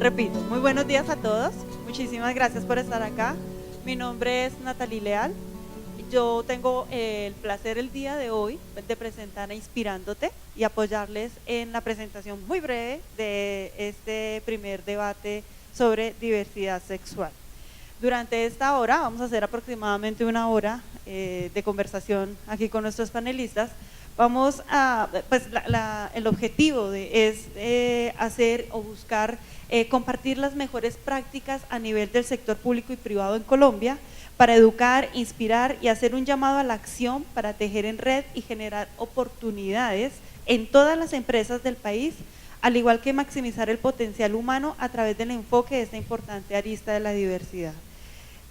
repito, muy buenos días a todos, muchísimas gracias por estar acá. Mi nombre es Natalie Leal. Yo tengo el placer el día de hoy de presentar a Inspirándote y apoyarles en la presentación muy breve de este primer debate sobre diversidad sexual. Durante esta hora, vamos a hacer aproximadamente una hora de conversación aquí con nuestros panelistas. Vamos a, pues el objetivo es hacer o buscar compartir las mejores prácticas a nivel del sector público y privado en Colombia para educar, inspirar y hacer un llamado a la acción para tejer en red y generar oportunidades en todas las empresas del país, al igual que maximizar el potencial humano a través del enfoque de esta importante arista de la diversidad.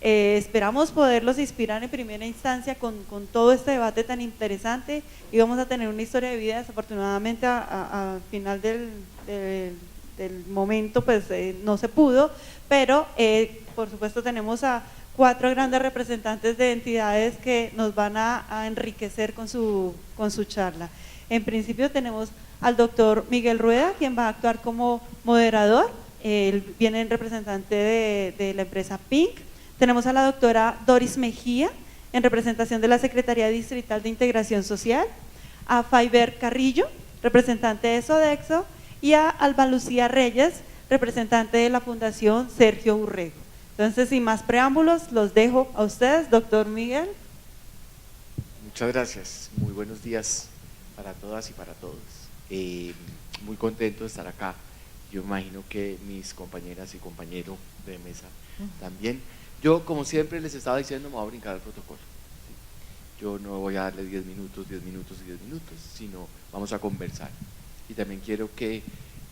Esperamos poderlos inspirar en primera instancia con todo este debate tan interesante y vamos a tener una historia de vida. Desafortunadamente al final del momento pues no se pudo, pero por supuesto tenemos a 4 grandes representantes de entidades que nos van a enriquecer con su charla. En principio tenemos al doctor Miguel Rueda, quien va a actuar como moderador. Él viene en representante de la empresa Pink. Tenemos a la doctora Doris Mejía, en representación de la Secretaría Distrital de Integración Social, a Faiber Carrillo, representante de Sodexo, y a Alba Lucía Reyes, representante de la Fundación Sergio Urrego. Entonces, sin más preámbulos, los dejo a ustedes, doctor Miguel. Muchas gracias, muy buenos días para todas y para todos. Muy contento de estar acá. Yo imagino que mis compañeras y compañeros de mesa también. Yo, como siempre les estaba diciendo, me voy a brincar el protocolo. Yo no voy a darle 10 minutos y 10 minutos, sino vamos a conversar. Y también quiero que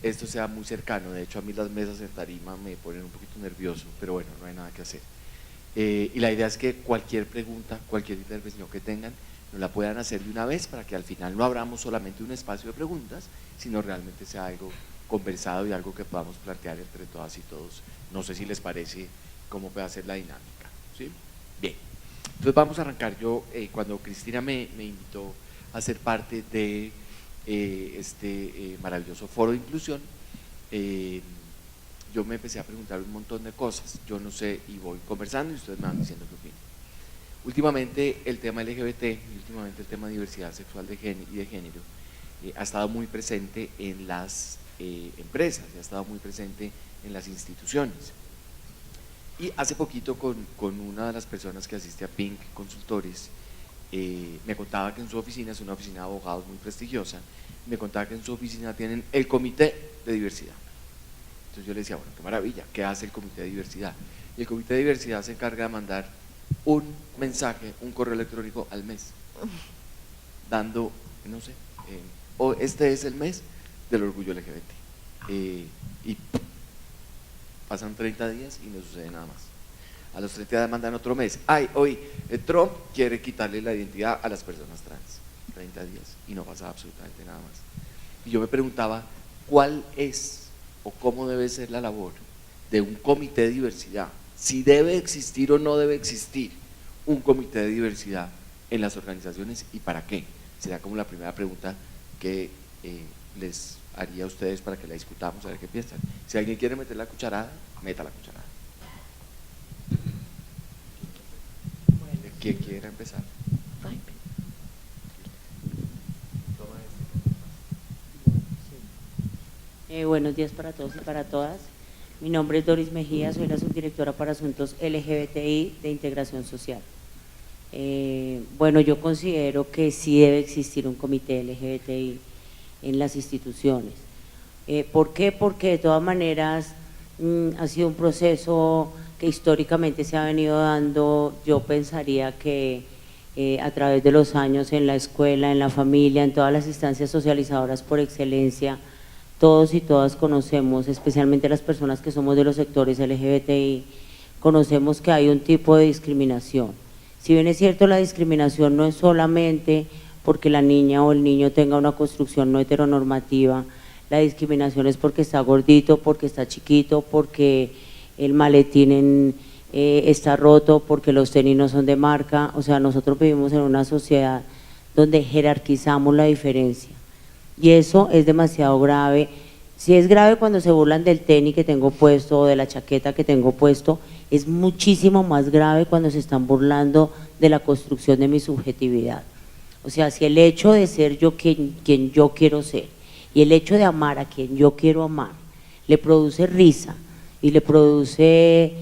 esto sea muy cercano. De hecho, a mí las mesas en tarima me ponen un poquito nervioso, pero bueno, no hay nada que hacer. Y la idea es que cualquier pregunta, cualquier intervención que tengan, nos la puedan hacer de una vez para que al final no abramos solamente un espacio de preguntas, sino realmente sea algo conversado y algo que podamos plantear entre todas y todos. No sé si les parece cómo puede ser la dinámica, ¿sí? Bien, entonces vamos a arrancar. Yo, cuando Cristina me invitó a ser parte de este maravilloso foro de inclusión, yo me empecé a preguntar un montón de cosas. Yo no sé, y voy conversando y ustedes me van diciendo qué opinan. Últimamente el tema LGBT y últimamente el tema de diversidad sexual y de género ha estado muy presente en las empresas, y ha estado muy presente en las instituciones. Y hace poquito con una de las personas que asiste a Pink Consultores, me contaba que en su oficina, es una oficina de abogados muy prestigiosa, me contaba que en su oficina tienen el comité de diversidad. Entonces yo le decía, bueno, qué maravilla, ¿qué hace el comité de diversidad? Y el comité de diversidad se encarga de mandar un mensaje, un correo electrónico al mes, dando, no sé, este es el mes del orgullo LGBT. Y pasan 30 días y no sucede nada más. A los 30 días mandan otro mes. Ay, hoy Trump quiere quitarle la identidad a las personas trans. 30 días y no pasa absolutamente nada más. Y yo me preguntaba, ¿cuál es o cómo debe ser la labor de un comité de diversidad? Si debe existir o no debe existir un comité de diversidad en las organizaciones y para qué. Será como la primera pregunta que les haría a ustedes para que la discutamos, a ver qué piensan. Si alguien quiere meter la cucharada, meta la cucharada. ¿Quién quiere empezar? Buenos días para todos y para todas. Mi nombre es Doris Mejía, soy la subdirectora para asuntos LGBTI de Integración Social. Bueno, yo considero que sí debe existir un comité LGBTI en las instituciones. ¿Por qué? Porque de todas maneras ha sido un proceso que históricamente se ha venido dando. Yo pensaría que a través de los años en la escuela, en la familia, en todas las instancias socializadoras por excelencia, todos y todas conocemos, especialmente las personas que somos de los sectores LGBTI, conocemos que hay un tipo de discriminación. Si bien es cierto, la discriminación no es solamente porque la niña o el niño tenga una construcción no heteronormativa, la discriminación es porque está gordito, porque está chiquito, porque el maletín está roto, porque los tenis no son de marca. O sea, nosotros vivimos en una sociedad donde jerarquizamos la diferencia y eso es demasiado grave Si es grave cuando se burlan del tenis que tengo puesto o de la chaqueta que tengo puesto, es muchísimo más grave cuando se están burlando de la construcción de mi subjetividad. O sea, si el hecho de ser yo quien yo quiero ser y el hecho de amar a quien yo quiero amar le produce risa y le produce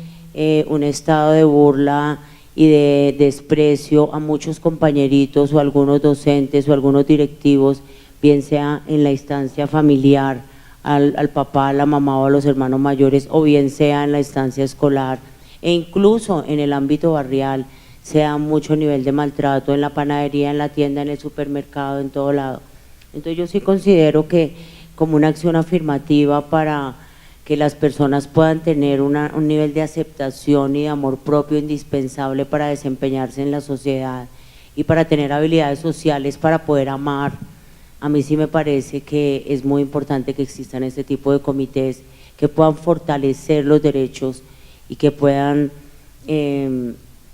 un estado de burla y de desprecio a muchos compañeritos o algunos docentes o algunos directivos, bien sea en la instancia familiar, al papá, a la mamá o a los hermanos mayores, o bien sea en la instancia escolar, e incluso en el ámbito barrial, sea mucho nivel de maltrato en la panadería, en la tienda, en el supermercado, en todo lado. Entonces yo sí considero que como una acción afirmativa para que las personas puedan tener un nivel de aceptación y de amor propio indispensable para desempeñarse en la sociedad y para tener habilidades sociales para poder amar. A mí sí me parece que es muy importante que existan este tipo de comités que puedan fortalecer los derechos y que puedan,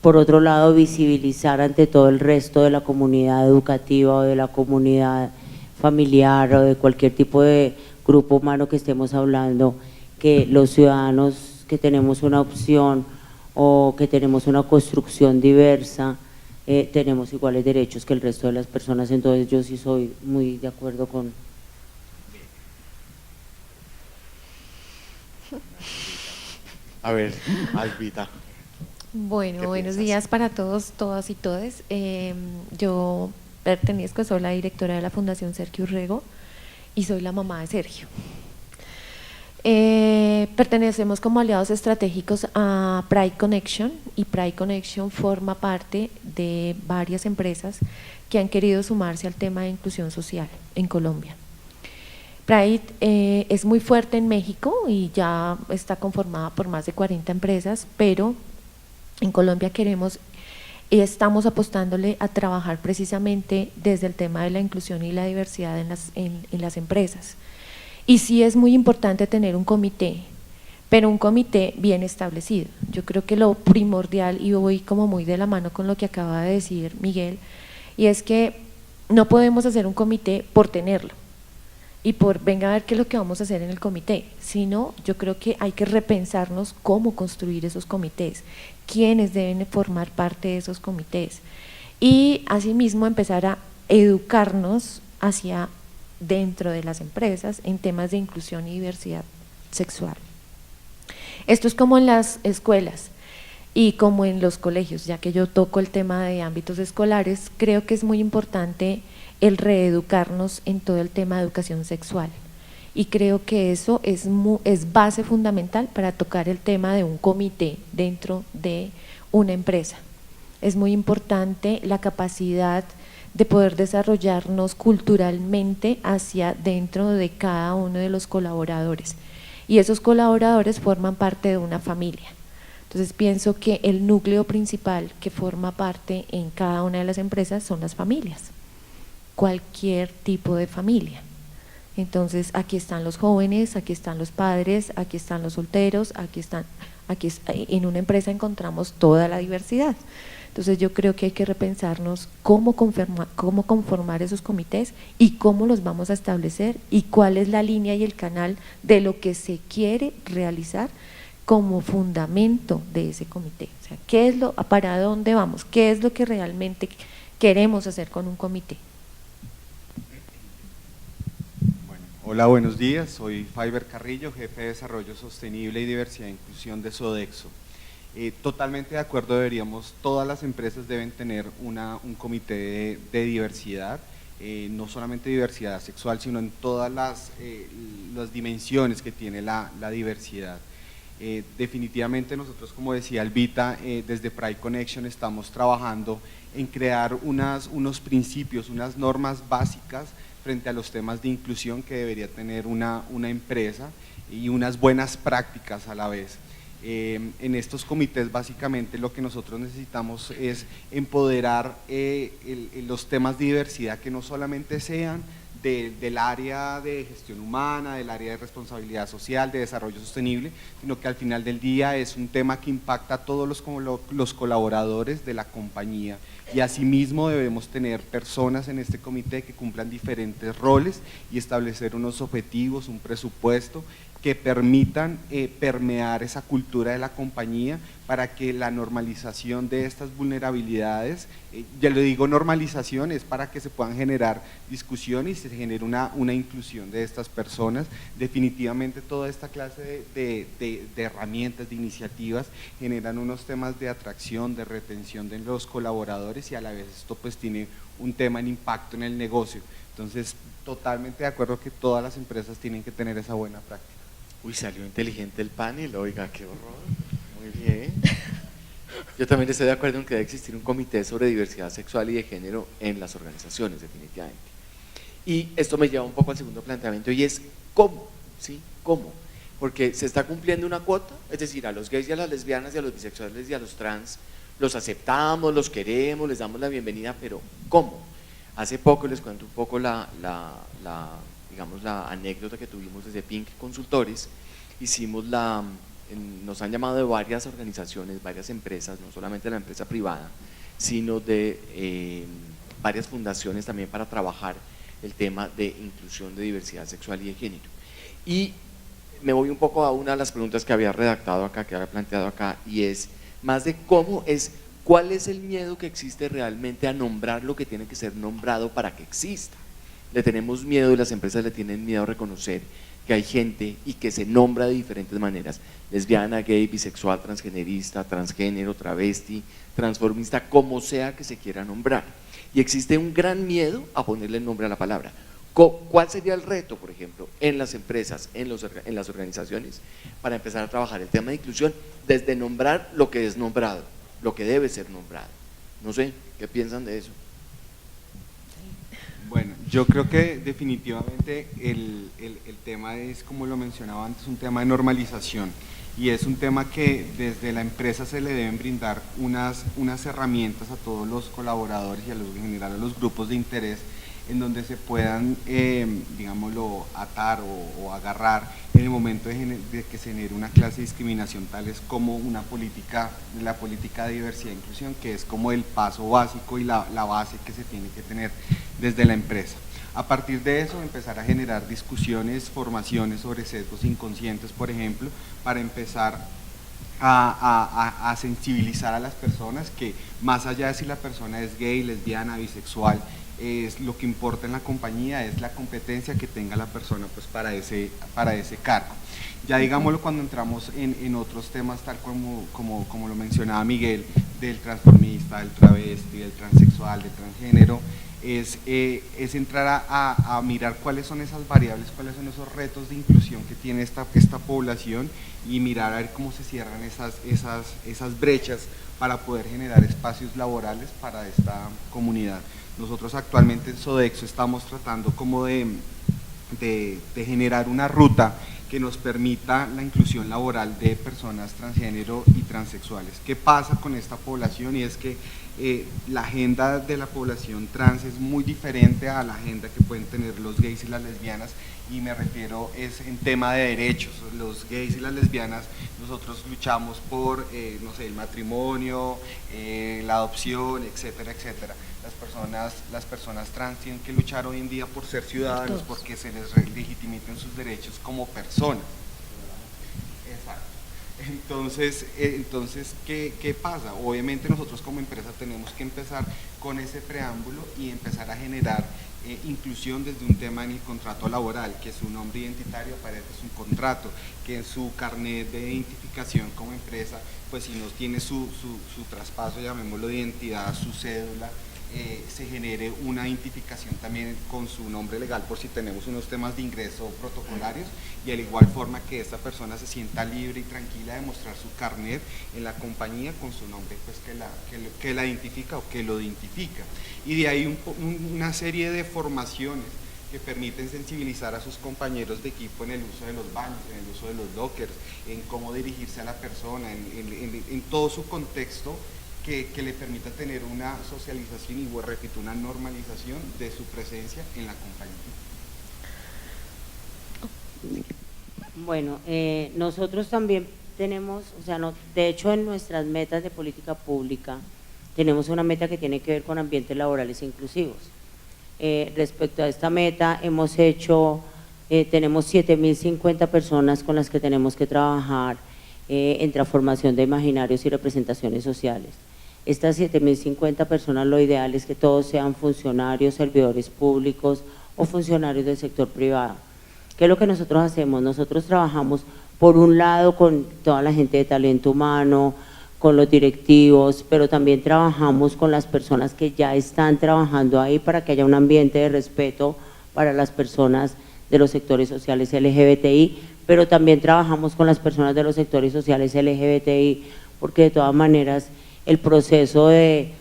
por otro lado, visibilizar ante todo el resto de la comunidad educativa o de la comunidad familiar o de cualquier tipo de grupo humano que estemos hablando, que los ciudadanos que tenemos una opción o que tenemos una construcción diversa, tenemos iguales derechos que el resto de las personas. Entonces yo sí soy muy de acuerdo con… A ver, Albita. Bueno, buenos piensas? días para todos, todas y todes. Yo pertenezco, soy la directora de la Fundación Sergio Urrego y soy la mamá de Sergio. Pertenecemos como aliados estratégicos a Pride Connection, y Pride Connection forma parte de varias empresas que han querido sumarse al tema de inclusión social en Colombia. Pride es muy fuerte en México y ya está conformada por más de 40 empresas, pero en Colombia queremos y estamos apostándole a trabajar precisamente desde el tema de la inclusión y la diversidad en las empresas. Y sí es muy importante tener un comité, pero un comité bien establecido. Yo creo que lo primordial, y voy como muy de la mano con lo que acaba de decir Miguel, y es que no podemos hacer un comité por tenerlo y por venga a ver qué es lo que vamos a hacer en el comité, sino yo creo que hay que repensarnos cómo construir esos comités, quiénes deben formar parte de esos comités y asimismo empezar a educarnos hacia dentro de las empresas en temas de inclusión y diversidad sexual. Esto es como en las escuelas y como en los colegios, ya que yo toco el tema de ámbitos escolares, creo que es muy importante el reeducarnos en todo el tema de educación sexual y creo que eso es base fundamental para tocar el tema de un comité dentro de una empresa. Es muy importante la capacidad de poder desarrollarnos culturalmente hacia dentro de cada uno de los colaboradores y esos colaboradores forman parte de una familia. Entonces pienso que el núcleo principal que forma parte en cada una de las empresas son las familias, cualquier tipo de familia. Entonces aquí están los jóvenes, aquí están los padres, aquí están los solteros, en una empresa encontramos toda la diversidad. Entonces yo creo que hay que repensarnos cómo conformar esos comités y cómo los vamos a establecer y cuál es la línea y el canal de lo que se quiere realizar como fundamento de ese comité. O sea, para dónde vamos, qué es lo que realmente queremos hacer con un comité. Bueno, hola, buenos días, soy Faiber Carrillo, jefe de Desarrollo Sostenible y Diversidad e Inclusión de Sodexo. Totalmente de acuerdo, todas las empresas deben tener un comité de diversidad, no solamente diversidad sexual, sino en todas las dimensiones que tiene la diversidad. Definitivamente nosotros, como decía Albita, desde Pride Connection estamos trabajando en crear unos principios, unas normas básicas frente a los temas de inclusión que debería tener una empresa y unas buenas prácticas a la vez. En estos comités básicamente lo que nosotros necesitamos es empoderar los temas de diversidad que no solamente sean del área de gestión humana, del área de responsabilidad social, de desarrollo sostenible, sino que al final del día es un tema que impacta a todos los colaboradores de la compañía, y asimismo debemos tener personas en este comité que cumplan diferentes roles y establecer unos objetivos, un presupuesto que permitan permear esa cultura de la compañía para que la normalización de estas vulnerabilidades, ya le digo normalización, es para que se puedan generar discusiones y se genere una inclusión de estas personas. Definitivamente toda esta clase de herramientas, de iniciativas, generan unos temas de atracción, de retención de los colaboradores, y a la vez esto pues tiene un tema en impacto en el negocio. Entonces, totalmente de acuerdo que todas las empresas tienen que tener esa buena práctica. Uy, salió inteligente el panel, oiga, qué horror. Muy bien. Yo también estoy de acuerdo en que debe existir un comité sobre diversidad sexual y de género en las organizaciones, definitivamente. Y esto me lleva un poco al segundo planteamiento, y es ¿cómo? ¿Sí? ¿Cómo? Porque se está cumpliendo una cuota, es decir, a los gays y a las lesbianas y a los bisexuales y a los trans los aceptamos, los queremos, les damos la bienvenida, pero ¿cómo? Hace poco les cuento un poco digamos, la anécdota que tuvimos desde Pink Consultores. Nos han llamado de varias organizaciones, varias empresas, no solamente la empresa privada, sino de varias fundaciones también, para trabajar el tema de inclusión, de diversidad sexual y de género. Y me voy un poco a una de las preguntas que había redactado acá, que había planteado acá, y es más de cómo, es cuál es el miedo que existe realmente a nombrar lo que tiene que ser nombrado para que exista. Le tenemos miedo, y las empresas le tienen miedo a reconocer que hay gente y que se nombra de diferentes maneras: lesbiana, gay, bisexual, transgenerista, transgénero, travesti, transformista, como sea que se quiera nombrar. Y existe un gran miedo a ponerle el nombre a la palabra. ¿Cuál sería el reto, por ejemplo, en las empresas, en las organizaciones, para empezar a trabajar el tema de inclusión desde nombrar lo que es nombrado, lo que debe ser nombrado? No sé, ¿qué piensan de eso? Bueno, yo creo que definitivamente el tema es, como lo mencionaba antes, un tema de normalización, y es un tema que desde la empresa se le deben brindar unas herramientas a todos los colaboradores y en general a los grupos de interés, en donde se puedan, digámoslo, atar o agarrar en el momento de que se genere una clase de discriminación, tales como la política de diversidad e inclusión, que es como el paso básico y la base que se tiene que tener desde la empresa. A partir de eso, empezar a generar discusiones, formaciones sobre sesgos inconscientes, por ejemplo, para empezar a sensibilizar a las personas que, más allá de si la persona es gay, lesbiana, bisexual, lo que importa en la compañía es la competencia que tenga la persona pues para ese cargo. Ya digámoslo, cuando entramos en otros temas, tal como lo mencionaba Miguel, del transformista, del travesti, del transexual, del transgénero, es entrar a mirar cuáles son esas variables, cuáles son esos retos de inclusión que tiene esta población, y mirar a ver cómo se cierran esas brechas para poder generar espacios laborales para esta comunidad. Nosotros actualmente en Sodexo estamos tratando como de generar una ruta que nos permita la inclusión laboral de personas transgénero y transexuales. ¿Qué pasa con esta población? Y es que la agenda de la población trans es muy diferente a la agenda que pueden tener los gays y las lesbianas, y me refiero es en tema de derechos. Los gays y las lesbianas, nosotros luchamos por, no sé, el matrimonio, la adopción, etcétera, etcétera. Las personas trans tienen que luchar hoy en día por ser ciudadanos, porque se les legitimiten sus derechos como personas. Exacto. Entonces ¿qué pasa? Obviamente nosotros como empresa tenemos que empezar con ese preámbulo y empezar a generar inclusión desde un tema en el contrato laboral, que su nombre identitario aparece, es un contrato, que en su carnet de identificación como empresa, pues si no tiene su traspaso, llamémoslo, de identidad, su cédula, se genere una identificación también con su nombre legal, por si tenemos unos temas de ingreso protocolarios, y al igual forma que esta persona se sienta libre y tranquila de mostrar su carnet en la compañía con su nombre, pues que la identifica o que lo identifica. Y de ahí una serie de formaciones que permiten sensibilizar a sus compañeros de equipo en el uso de los baños, en el uso de los lockers, en cómo dirigirse a la persona, en todo su contexto, que le permita tener una socialización y, repito, una normalización de su presencia en la compañía. Bueno, nosotros también tenemos, o sea, no, de hecho en nuestras metas de política pública tenemos una meta que tiene que ver con ambientes laborales inclusivos. Respecto a esta meta hemos hecho, tenemos 7.050 personas con las que tenemos que trabajar en transformación de imaginarios y representaciones sociales. Estas 7.050 personas, lo ideal es que todos sean funcionarios, servidores públicos o funcionarios del sector privado. ¿Qué es lo que nosotros hacemos? Nosotros trabajamos por un lado con toda la gente de talento humano, con los directivos, pero también trabajamos con las personas que ya están trabajando ahí para que haya un ambiente de respeto para las personas de los sectores sociales LGBTI, pero también trabajamos con las personas de los sectores sociales LGBTI, porque de todas maneras el proceso de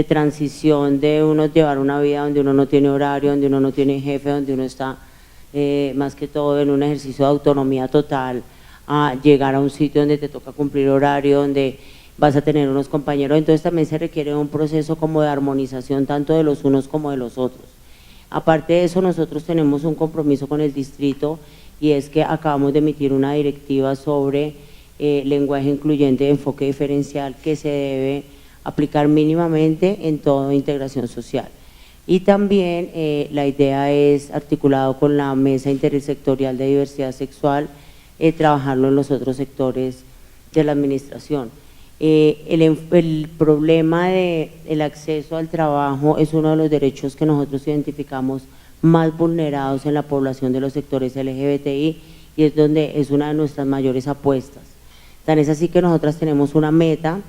transición de uno llevar una vida donde uno no tiene horario, donde uno no tiene jefe, donde uno está más que todo en un ejercicio de autonomía total, a llegar a un sitio donde te toca cumplir horario, donde vas a tener unos compañeros, entonces también se requiere un proceso como de armonización tanto de los unos como de los otros. Aparte de eso, nosotros tenemos un compromiso con el distrito y es que acabamos de emitir una directiva sobre lenguaje incluyente de enfoque diferencial que se debe aplicar mínimamente en toda integración social. Y también la idea es, articulado con la Mesa Intersectorial de Diversidad Sexual, trabajarlo en los otros sectores de la administración. El problema del acceso al trabajo es uno de los derechos que nosotros identificamos más vulnerados en la población de los sectores LGBTI y es donde es una de nuestras mayores apuestas. Tan es así que nosotras tenemos una meta,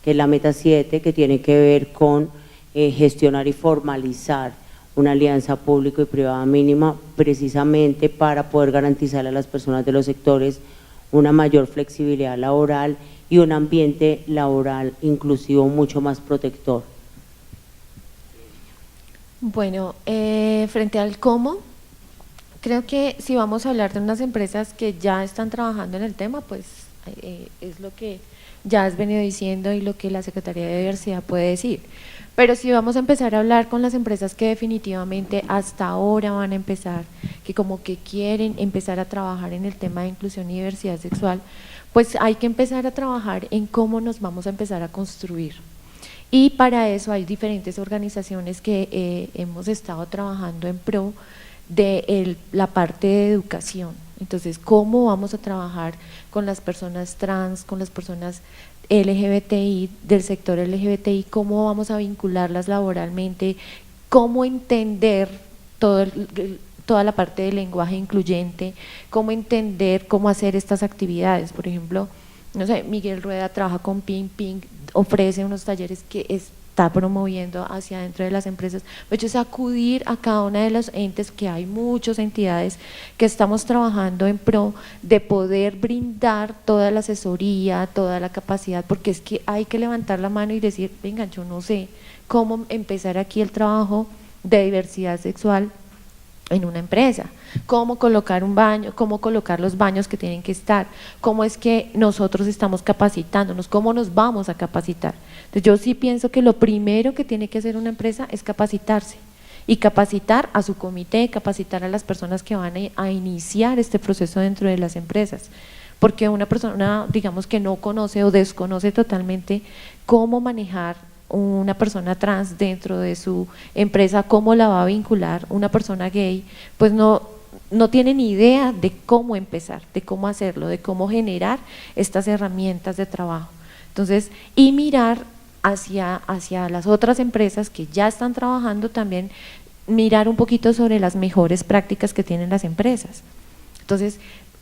que es la meta 7, que tiene que ver con gestionar y formalizar una alianza público y privada mínima precisamente para poder garantizarle a las personas de los sectores una mayor flexibilidad laboral y un ambiente laboral inclusivo mucho más protector. Bueno, frente al cómo, creo que si vamos a hablar de unas empresas que ya están trabajando en el tema, pues es lo que ya has venido diciendo y lo que la Secretaría de Diversidad puede decir. Pero si vamos a empezar a hablar con las empresas que definitivamente hasta ahora van a empezar, que como que quieren empezar a trabajar en el tema de inclusión y diversidad sexual, pues hay que empezar a trabajar en cómo nos vamos a empezar a construir. Y para eso hay diferentes organizaciones que hemos estado trabajando en pro de la parte de educación. Entonces, ¿cómo vamos a trabajar con las personas trans, con las personas LGBTI, del sector LGBTI, cómo vamos a vincularlas laboralmente, cómo entender toda la parte del lenguaje incluyente, cómo entender cómo hacer estas actividades? Por ejemplo, no sé, Miguel Rueda trabaja con Pink Pink, ofrece unos talleres que está promoviendo hacia dentro de las empresas. De hecho, es acudir a cada una de los entes, que hay muchas entidades que estamos trabajando en pro de poder brindar toda la asesoría, toda la capacidad, porque es que hay que levantar la mano y decir, venga, yo no sé cómo empezar aquí el trabajo de diversidad sexual en una empresa, cómo colocar un baño, cómo colocar los baños que tienen que estar, cómo es que nosotros estamos capacitándonos, cómo nos vamos a capacitar. Entonces yo sí pienso que lo primero que tiene que hacer una empresa es capacitarse y capacitar a su comité, capacitar a las personas que van a iniciar este proceso dentro de las empresas, porque una persona, digamos, que no conoce o desconoce totalmente cómo manejar una persona trans dentro de su empresa, cómo la va a vincular, una persona gay, pues no tiene ni idea de cómo empezar, de cómo hacerlo, de cómo generar estas herramientas de trabajo. Entonces, y mirar hacia las otras empresas que ya están trabajando también, mirar un poquito sobre las mejores prácticas que tienen las empresas. Entonces,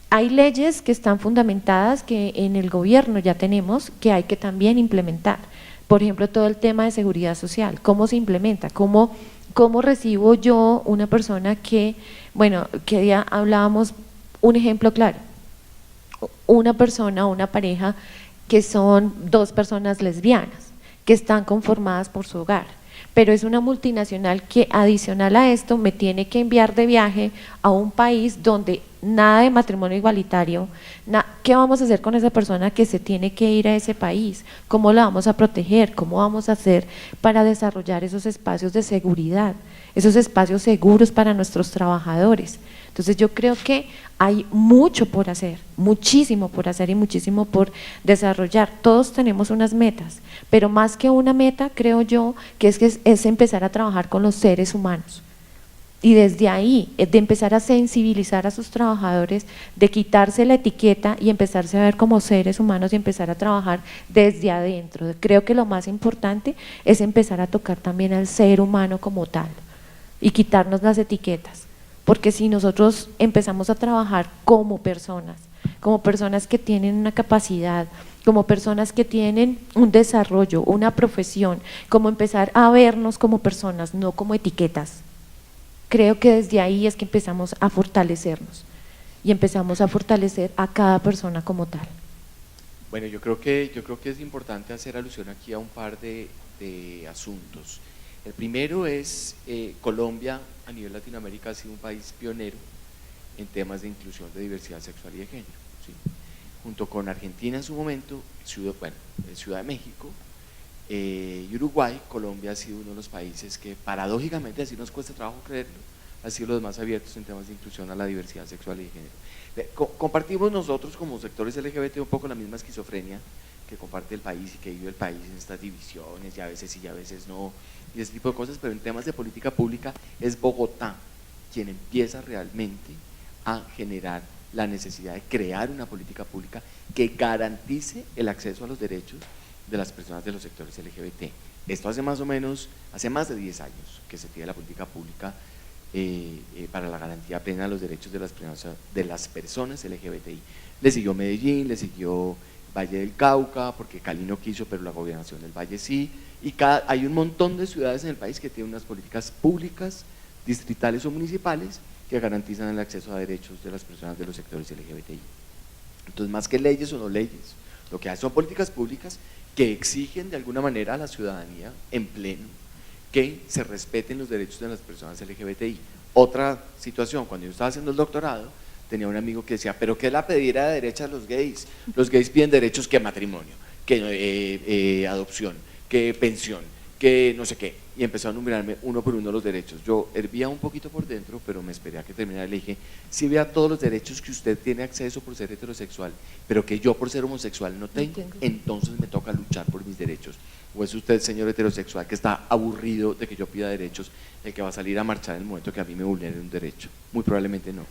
hay leyes que están fundamentadas, que en el gobierno ya tenemos, que hay que también implementar. Por ejemplo, todo el tema de seguridad social, ¿cómo se implementa? ¿Cómo recibo yo una persona que, bueno, que día hablábamos, un ejemplo claro, una persona, una pareja que son dos personas lesbianas, que están conformadas por su hogar, pero es una multinacional que adicional a esto me tiene que enviar de viaje a un país donde nada de matrimonio igualitario, ¿qué vamos a hacer con esa persona que se tiene que ir a ese país? ¿Cómo la vamos a proteger? ¿Cómo vamos a hacer para desarrollar esos espacios de seguridad, esos espacios seguros para nuestros trabajadores? Entonces yo creo que hay mucho por hacer, muchísimo por hacer y muchísimo por desarrollar. Todos tenemos unas metas, pero más que una meta, creo yo, que es empezar a trabajar con los seres humanos. Y desde ahí, de empezar a sensibilizar a sus trabajadores, de quitarse la etiqueta y empezarse a ver como seres humanos y empezar a trabajar desde adentro. Creo que lo más importante es empezar a tocar también al ser humano como tal y quitarnos las etiquetas. Porque si nosotros empezamos a trabajar como personas que tienen una capacidad, como personas que tienen un desarrollo, una profesión, como empezar a vernos como personas, no como etiquetas. Creo que desde ahí es que empezamos a fortalecernos y empezamos a fortalecer a cada persona como tal. Bueno, yo creo que es importante hacer alusión aquí a un par de asuntos. El primero es Colombia a nivel Latinoamérica ha sido un país pionero en temas de inclusión de diversidad sexual y de género, ¿sí? Junto con Argentina en su momento, Ciudad de México y Uruguay, Colombia ha sido uno de los países que paradójicamente, así nos cuesta trabajo creerlo, ha sido los más abiertos en temas de inclusión a la diversidad sexual y de género. Compartimos nosotros como sectores LGBT un poco la misma esquizofrenia que comparte el país y que vive el país en estas divisiones, y a veces sí y a veces no, y ese tipo de cosas, pero en temas de política pública es Bogotá quien empieza realmente a generar la necesidad de crear una política pública que garantice el acceso a los derechos de las personas de los sectores LGBT. Esto hace más de 10 años que se tiene la política pública para la garantía plena de los derechos de las personas LGBTI. Le siguió Medellín, le siguió Valle del Cauca, porque Cali no quiso, pero la gobernación del Valle sí, y hay un montón de ciudades en el país que tienen unas políticas públicas, distritales o municipales, que garantizan el acceso a derechos de las personas de los sectores LGBTI. Entonces, más que leyes o no leyes, lo que hay son políticas públicas que exigen de alguna manera a la ciudadanía en pleno que se respeten los derechos de las personas LGBTI. Otra situación, cuando yo estaba haciendo el doctorado, tenía un amigo que decía, pero ¿qué es la pedida de derecha a los gays? Los gays piden derechos que matrimonio, que adopción, que pensión, que no sé qué, y empezó a enumerarme uno por uno los derechos. Yo hervía un poquito por dentro, pero me esperé a que terminara y le dije, si vea todos los derechos que usted tiene acceso por ser heterosexual, pero que yo por ser homosexual no tengo, entonces me toca luchar por mis derechos. ¿O es usted, señor heterosexual, que está aburrido de que yo pida derechos, el que va a salir a marchar en el momento que a mí me vulneren un derecho? Muy probablemente no.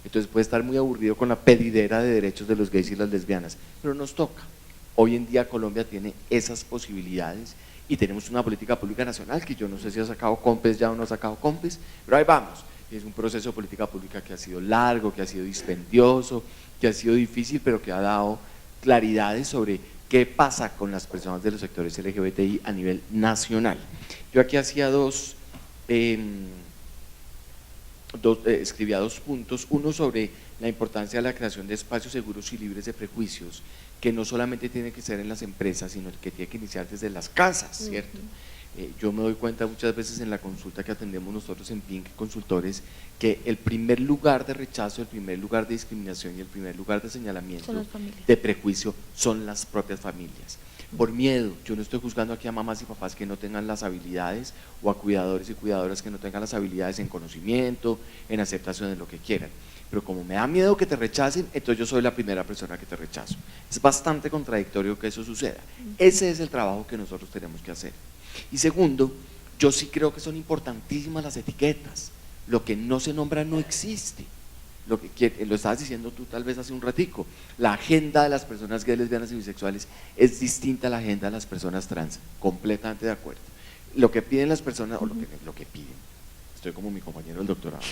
Entonces puede estar muy aburrido con la pedidera de derechos de los gays y las lesbianas, pero nos toca. Hoy en día Colombia tiene esas posibilidades y tenemos una política pública nacional que yo no sé si ha sacado COMPES ya o no ha sacado COMPES, pero ahí vamos. Es un proceso de política pública que ha sido largo, que ha sido dispendioso, que ha sido difícil, pero que ha dado claridades sobre qué pasa con las personas de los sectores LGBTI a nivel nacional. Yo aquí hacía escribía dos puntos, uno sobre la importancia de la creación de espacios seguros y libres de prejuicios, que no solamente tiene que ser en las empresas, sino que tiene que iniciar desde las casas, ¿cierto? Yo me doy cuenta muchas veces en la consulta que atendemos nosotros en PINC Consultores, que el primer lugar de rechazo, el primer lugar de discriminación y el primer lugar de señalamiento de prejuicio son las propias familias. Por miedo, yo no estoy juzgando aquí a mamás y papás que no tengan las habilidades, o a cuidadores y cuidadoras que no tengan las habilidades en conocimiento, en aceptación de lo que quieran, pero como me da miedo que te rechacen, entonces yo soy la primera persona que te rechazo. Es bastante contradictorio que eso suceda. Ese es el trabajo que nosotros tenemos que hacer. Y segundo, yo sí creo que son importantísimas las etiquetas. Lo que no se nombra no existe. Lo estabas diciendo tú tal vez hace un ratico, la agenda de las personas gays, lesbianas y bisexuales es distinta a la agenda de las personas trans, completamente de acuerdo. Lo que piden las personas, o lo que piden, estoy como mi compañero del doctorado,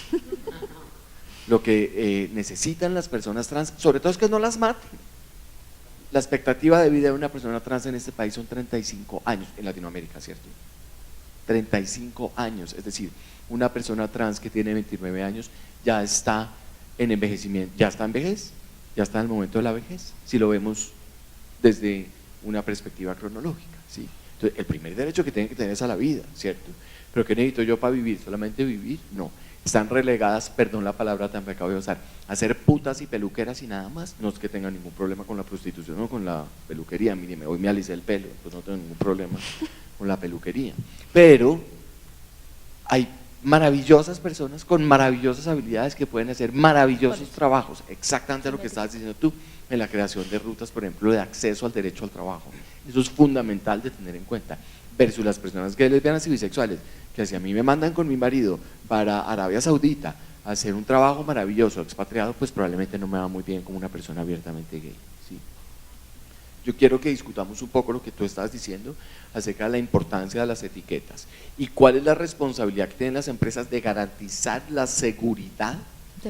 lo que necesitan las personas trans, sobre todo es que no las maten. La expectativa de vida de una persona trans en este país son 35 años, en Latinoamérica, ¿cierto? 35 años, es decir, una persona trans que tiene 29 años ya está en envejecimiento, ya está en vejez, ya está en el momento de la vejez, si lo vemos desde una perspectiva cronológica, ¿sí? Entonces, el primer derecho que tiene que tener es a la vida, ¿cierto? Pero ¿qué necesito yo para vivir? ¿Solamente vivir? No. están relegadas, perdón la palabra tan que acabo de usar, a ser putas y peluqueras y nada más. No es que tengan ningún problema con la prostitución o con la peluquería, mire, hoy me alicé el pelo, pues no tengo ningún problema con la peluquería, pero hay maravillosas personas con maravillosas habilidades que pueden hacer maravillosos trabajos, exactamente lo que estabas diciendo tú, en la creación de rutas, por ejemplo, de acceso al derecho al trabajo. Eso es fundamental de tener en cuenta, versus las personas que lesbianas y bisexuales, que si a mí me mandan con mi marido para Arabia Saudita a hacer un trabajo maravilloso, expatriado, pues probablemente no me va muy bien como una persona abiertamente gay, ¿sí? Yo quiero que discutamos un poco lo que tú estabas diciendo acerca de la importancia de las etiquetas y cuál es la responsabilidad que tienen las empresas de garantizar la seguridad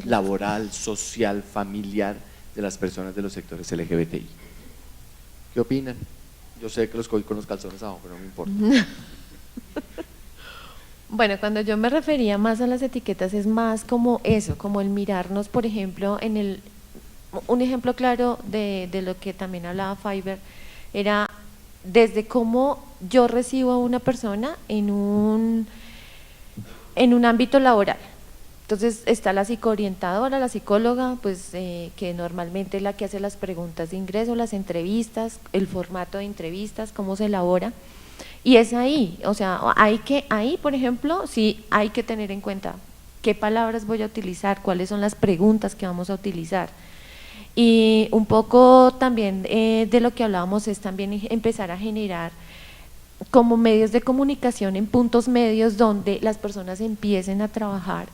laboral, social, familiar de las personas de los sectores LGBTI. ¿Qué opinan? Yo sé que los cogí con los calzones abajo, pero no me importa. Bueno, cuando yo me refería más a las etiquetas es más como eso, como el mirarnos, por ejemplo, un ejemplo claro de lo que también hablaba Fiverr era desde cómo yo recibo a una persona en un ámbito laboral. Entonces está la psicoorientadora, la psicóloga, pues que normalmente es la que hace las preguntas de ingreso, las entrevistas, el formato de entrevistas, cómo se elabora. Y es ahí, o sea, ahí por ejemplo, sí hay que tener en cuenta qué palabras voy a utilizar, cuáles son las preguntas que vamos a utilizar. Y un poco también de lo que hablábamos es también empezar a generar como medios de comunicación en puntos medios donde las personas empiecen a trabajar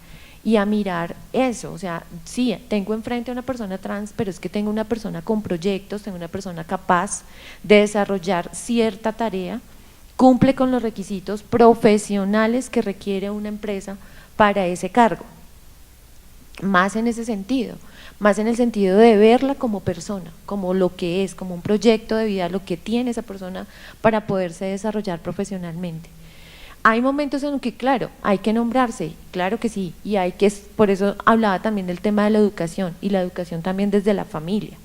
y a mirar eso, o sea, sí, tengo enfrente a una persona trans, pero es que tengo una persona con proyectos, tengo una persona capaz de desarrollar cierta tarea, cumple con los requisitos profesionales que requiere una empresa para ese cargo, más en ese sentido, más en el sentido de verla como persona, como lo que es, como un proyecto de vida, lo que tiene esa persona para poderse desarrollar profesionalmente. Hay momentos en los que, claro, hay que nombrarse, claro que sí, y por eso hablaba también del tema de la educación, y la educación también desde la familia,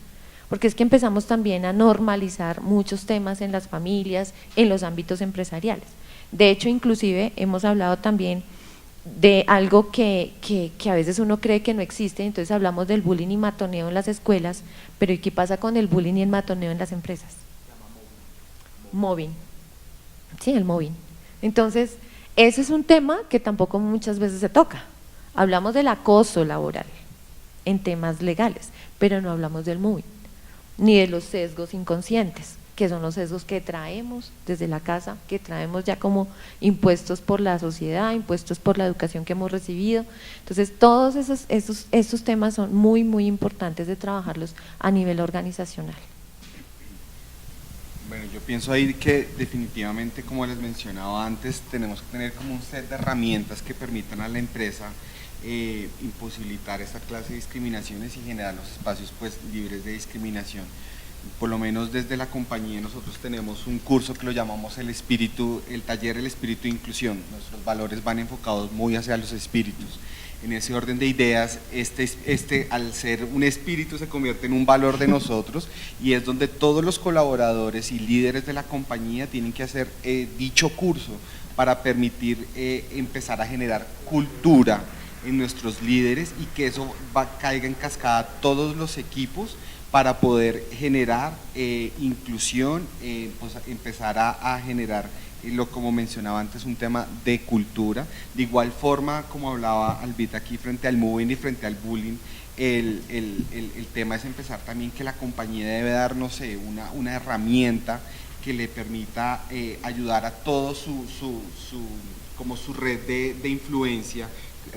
porque es que empezamos también a normalizar muchos temas en las familias, en los ámbitos empresariales. De hecho, inclusive hemos hablado también de algo que a veces uno cree que no existe, entonces hablamos del bullying y matoneo en las escuelas, pero ¿y qué pasa con el bullying y el matoneo en las empresas? Mobbing. Sí, el mobbing. Entonces, ese es un tema que tampoco muchas veces se toca. Hablamos del acoso laboral en temas legales, pero no hablamos del mobbing, ni de los sesgos inconscientes, que son los sesgos que traemos desde la casa, que traemos ya como impuestos por la sociedad, impuestos por la educación que hemos recibido. Entonces, todos esos temas son muy, muy importantes de trabajarlos a nivel organizacional. Bueno, yo pienso ahí que definitivamente, como les mencionaba antes, tenemos que tener como un set de herramientas que permitan a la empresa imposibilitar esta clase de discriminaciones y generar los espacios pues libres de discriminación. Por lo menos desde la compañía nosotros tenemos un curso que lo llamamos el taller El Espíritu de Inclusión. Nuestros valores van enfocados muy hacia los espíritus. En ese orden de ideas, al ser un espíritu se convierte en un valor de nosotros y es donde todos los colaboradores y líderes de la compañía tienen que hacer dicho curso para permitir empezar a generar cultura en nuestros líderes y que eso caiga en cascada a todos los equipos para poder generar inclusión, pues empezar a generar como mencionaba antes, un tema de cultura. De igual forma, como hablaba Albita aquí, frente al mobbing y frente al bullying, el tema es empezar también que la compañía debe dar, no sé, una herramienta que le permita ayudar a todo como su red de influencia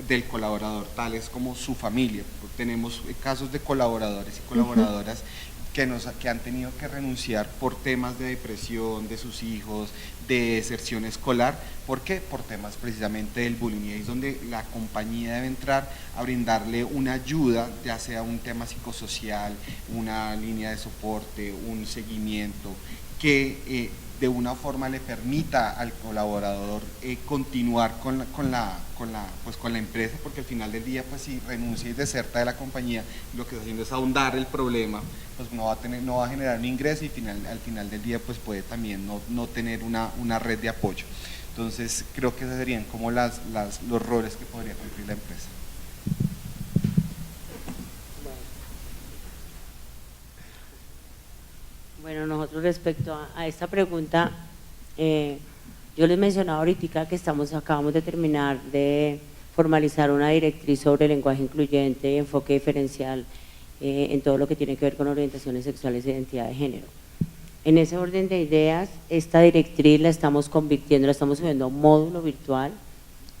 del colaborador, tales como su familia. Tenemos casos de colaboradores y colaboradoras que han tenido que renunciar por temas de depresión de sus hijos, de deserción escolar. ¿Por qué? Por temas precisamente del bullying. Y ahí es donde la compañía debe entrar a brindarle una ayuda, ya sea un tema psicosocial, una línea de soporte, un seguimiento, que de una forma le permita al colaborador continuar con la empresa, porque al final del día, pues si renuncia y deserta de la compañía, lo que está haciendo es ahondar el problema, pues no va a generar un ingreso y al final del día pues puede también no tener una red de apoyo. Entonces creo que esos serían como los roles que podría cumplir la empresa. Bueno, nosotros respecto a esta pregunta, yo les mencionaba ahorita que acabamos de terminar de formalizar una directriz sobre lenguaje incluyente y enfoque diferencial en todo lo que tiene que ver con orientaciones sexuales e identidad de género. En ese orden de ideas, esta directriz la estamos convirtiendo, la estamos subiendo a un módulo virtual.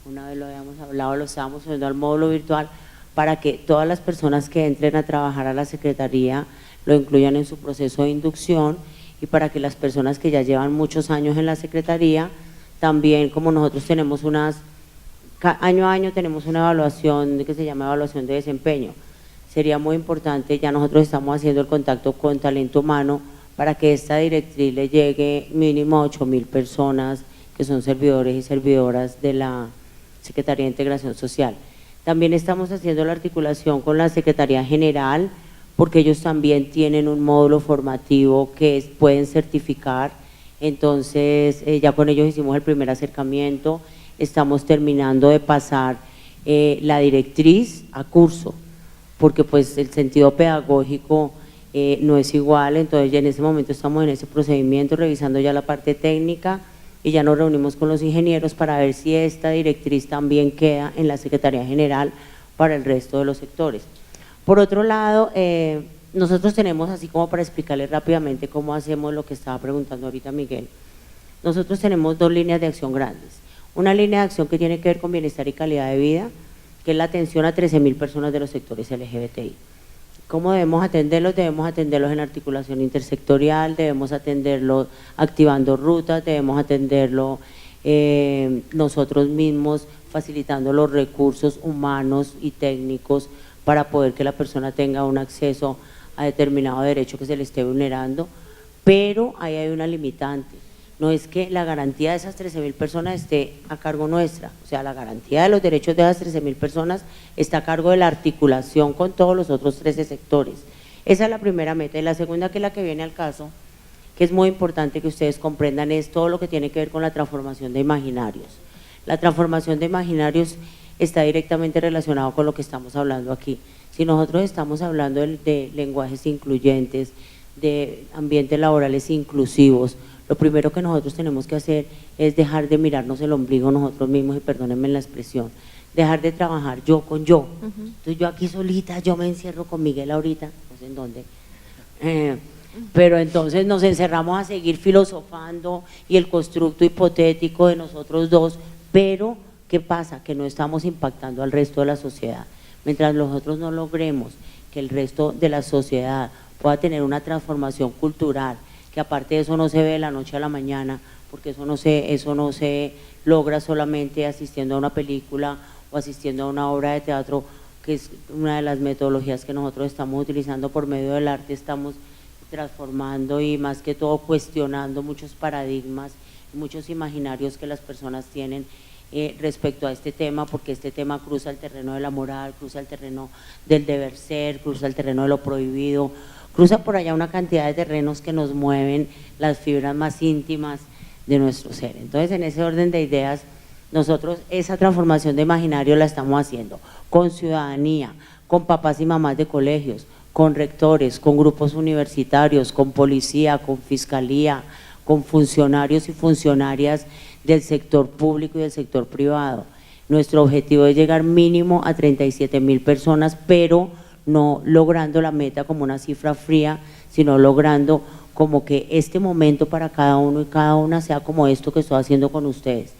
Una vez lo habíamos hablado, lo estábamos subiendo al módulo virtual para que todas las personas que entren a trabajar a la Secretaría lo incluyan en su proceso de inducción, y para que las personas que ya llevan muchos años en la Secretaría, también como nosotros tenemos año a año tenemos una evaluación que se llama evaluación de desempeño. Sería muy importante, ya nosotros estamos haciendo el contacto con talento humano para que esta directriz le llegue mínimo a 8.000 personas que son servidores y servidoras de la Secretaría de Integración Social. También estamos haciendo la articulación con la Secretaría General, porque ellos también tienen un módulo formativo que pueden certificar. Entonces ya con ellos hicimos el primer acercamiento, estamos terminando de pasar la directriz a curso, porque pues el sentido pedagógico no es igual. Entonces ya en ese momento estamos en ese procedimiento, revisando ya la parte técnica, y ya nos reunimos con los ingenieros para ver si esta directriz también queda en la Secretaría General para el resto de los sectores. Por otro lado, nosotros tenemos, así como para explicarles rápidamente cómo hacemos lo que estaba preguntando ahorita Miguel, nosotros tenemos dos líneas de acción grandes. Una línea de acción que tiene que ver con bienestar y calidad de vida, que es la atención a 13.000 personas de los sectores LGBTI. ¿Cómo debemos atenderlos? Debemos atenderlos en articulación intersectorial, debemos atenderlos activando rutas, debemos atenderlo nosotros mismos facilitando los recursos humanos y técnicos para poder que la persona tenga un acceso a determinado derecho que se le esté vulnerando, pero ahí hay una limitante. No es que la garantía de esas 13.000 personas esté a cargo nuestra, o sea, la garantía de los derechos de esas 13.000 personas está a cargo de la articulación con todos los otros 13 sectores. Esa es la primera meta. Y la segunda, que es la que viene al caso, que es muy importante que ustedes comprendan, es todo lo que tiene que ver con la transformación de imaginarios. La transformación de imaginarios está directamente relacionado con lo que estamos hablando aquí. Si nosotros estamos hablando de lenguajes incluyentes, de ambientes laborales inclusivos, lo primero que nosotros tenemos que hacer es dejar de mirarnos el ombligo nosotros mismos, y perdónenme la expresión, dejar de trabajar yo con yo. Entonces yo aquí solita, yo me encierro con Miguel ahorita, no sé en dónde, pero entonces nos encerramos a seguir filosofando y el constructo hipotético de nosotros dos, pero ¿qué pasa? Que no estamos impactando al resto de la sociedad. Mientras nosotros no logremos que el resto de la sociedad pueda tener una transformación cultural, que aparte de eso no se ve de la noche a la mañana, porque eso no se logra solamente asistiendo a una película o asistiendo a una obra de teatro, que es una de las metodologías que nosotros estamos utilizando. Por medio del arte estamos transformando y más que todo cuestionando muchos paradigmas, muchos imaginarios que las personas tienen respecto a este tema, porque este tema cruza el terreno de la moral, cruza el terreno del deber ser, cruza el terreno de lo prohibido, cruza por allá una cantidad de terrenos que nos mueven las fibras más íntimas de nuestro ser. Entonces, en ese orden de ideas, nosotros esa transformación de imaginario la estamos haciendo con ciudadanía, con papás y mamás de colegios, con rectores, con grupos universitarios, con policía, con fiscalía, con funcionarios y funcionarias del sector público y del sector privado. Nuestro objetivo es llegar mínimo a 37.000 personas, pero no logrando la meta como una cifra fría, sino logrando como que este momento para cada uno y cada una sea como esto que estoy haciendo con ustedes,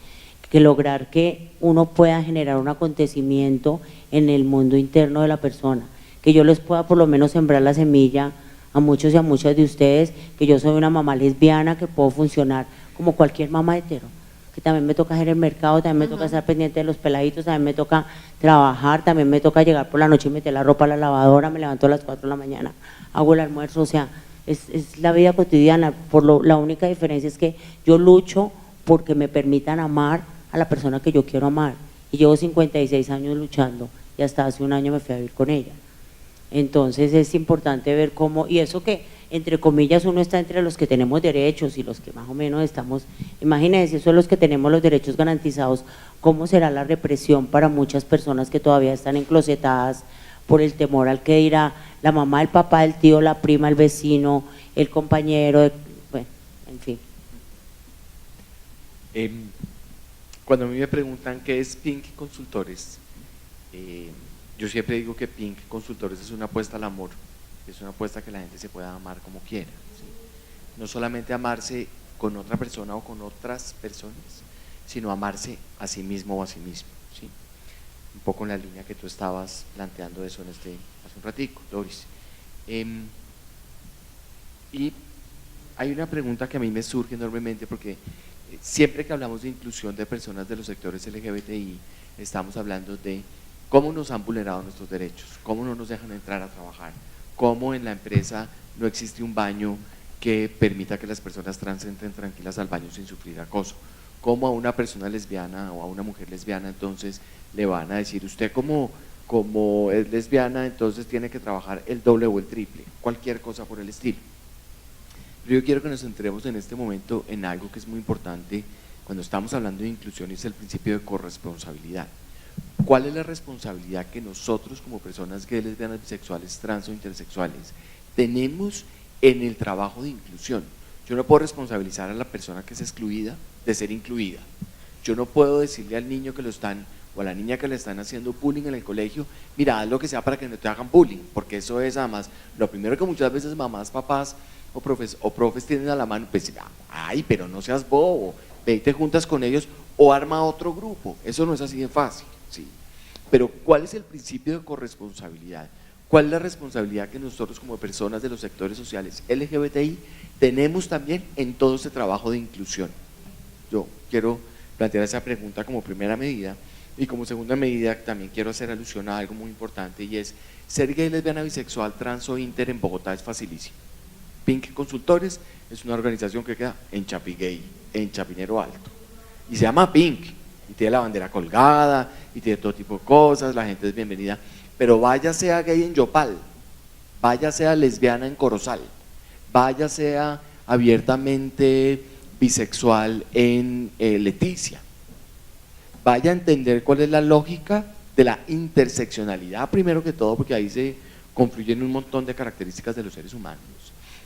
que lograr que uno pueda generar un acontecimiento en el mundo interno de la persona, que yo les pueda por lo menos sembrar la semilla a muchos y a muchas de ustedes, que yo soy una mamá lesbiana, que puedo funcionar como cualquier mamá hetero, que también me toca hacer el mercado, también me toca estar pendiente de los peladitos, también me toca trabajar, también me toca llegar por la noche y meter la ropa a la lavadora, me levanto a las 4 de la mañana, hago el almuerzo, o sea, es la vida cotidiana. La única diferencia es que yo lucho porque me permitan amar a la persona que yo quiero amar, y llevo 56 años luchando, y hasta hace un año me fui a vivir con ella. Entonces es importante ver cómo, y eso que entre comillas, uno está entre los que tenemos derechos y los que más o menos estamos, imagínense, son los que tenemos los derechos garantizados, ¿cómo será la represión para muchas personas que todavía están enclosetadas por el temor al que dirá la mamá, el papá, el tío, la prima, el vecino, el compañero, bueno, en fin? Cuando a mí me preguntan qué es Pink Consultores, yo siempre digo que Pink Consultores es una apuesta al amor, es una apuesta a que la gente se pueda amar como quiera, ¿sí? No solamente amarse con otra persona o con otras personas, sino amarse a sí mismo o a sí mismo, ¿sí? Un poco en la línea que tú estabas planteando eso hace un ratico, Doris. Y hay una pregunta que a mí me surge enormemente porque siempre que hablamos de inclusión de personas de los sectores LGBTI, estamos hablando de cómo nos han vulnerado nuestros derechos, cómo no nos dejan entrar a trabajar, cómo en la empresa no existe un baño que permita que las personas trans entren tranquilas al baño sin sufrir acoso, cómo a una persona lesbiana o a una mujer lesbiana entonces le van a decir usted como es lesbiana entonces tiene que trabajar el doble o el triple, cualquier cosa por el estilo. Pero yo quiero que nos centremos en este momento en algo que es muy importante cuando estamos hablando de inclusión y es el principio de corresponsabilidad. ¿Cuál es la responsabilidad que nosotros como personas gays, lesbianas, bisexuales, trans o intersexuales tenemos en el trabajo de inclusión? Yo no puedo responsabilizar a la persona que es excluida de ser incluida. Yo no puedo decirle al niño que lo están o a la niña que le están haciendo bullying en el colegio, mira, haz lo que sea para que no te hagan bullying, porque eso es además lo primero que muchas veces mamás, papás o profes tienen a la mano, pues, ay, pero no seas bobo, ve y te juntas con ellos o arma otro grupo. Eso no es así de fácil, ¿sí? Pero ¿cuál es el principio de corresponsabilidad? ¿Cuál es la responsabilidad que nosotros como personas de los sectores sociales LGBTI tenemos también en todo este trabajo de inclusión? Yo quiero plantear esa pregunta como primera medida y como segunda medida también quiero hacer alusión a algo muy importante y es ser gay, lesbiana, bisexual, trans o inter en Bogotá es facilísimo. Pink Consultores es una organización que queda en Chapiguey, en Chapinero Alto, y se llama Pink, y tiene la bandera colgada, y tiene todo tipo de cosas, la gente es bienvenida, pero vaya sea gay en Yopal, vaya sea lesbiana en Corozal, vaya sea abiertamente bisexual en Leticia, vaya a entender cuál es la lógica de la interseccionalidad, primero que todo, porque ahí se confluyen un montón de características de los seres humanos.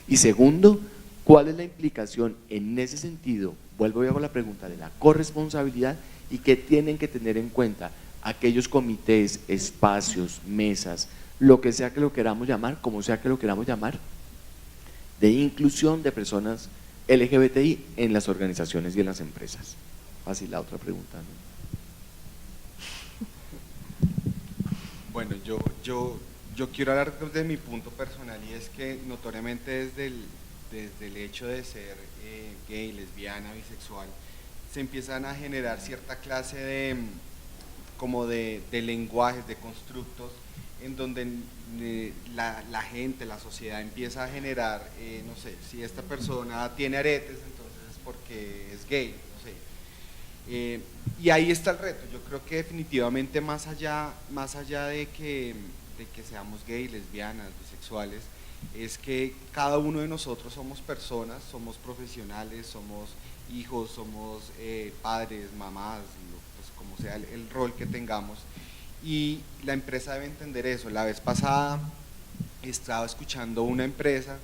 Y segundo, ¿cuál es la implicación en ese sentido? Vuelvo y hago la pregunta de la corresponsabilidad y qué tienen que tener en cuenta aquellos comités, espacios, mesas, lo que sea que lo queramos llamar, como sea que lo queramos llamar, de inclusión de personas LGBTI en las organizaciones y en las empresas. Fácil la otra pregunta, ¿no? Bueno, yo quiero hablar desde mi punto personal y es que notoriamente desde el hecho de ser gay, lesbiana, bisexual, se empiezan a generar cierta clase de lenguajes, de constructos, en donde la gente, la sociedad empieza a generar, no sé, si esta persona tiene aretes, entonces es porque es gay, no sé. Y ahí está el reto. Yo creo que definitivamente más allá de que seamos gays, lesbianas, bisexuales, es que cada uno de nosotros somos personas, somos profesionales, somos hijos, somos padres, mamás, pues como sea el rol que tengamos, y la empresa debe entender eso. La vez pasada estaba escuchando una empresa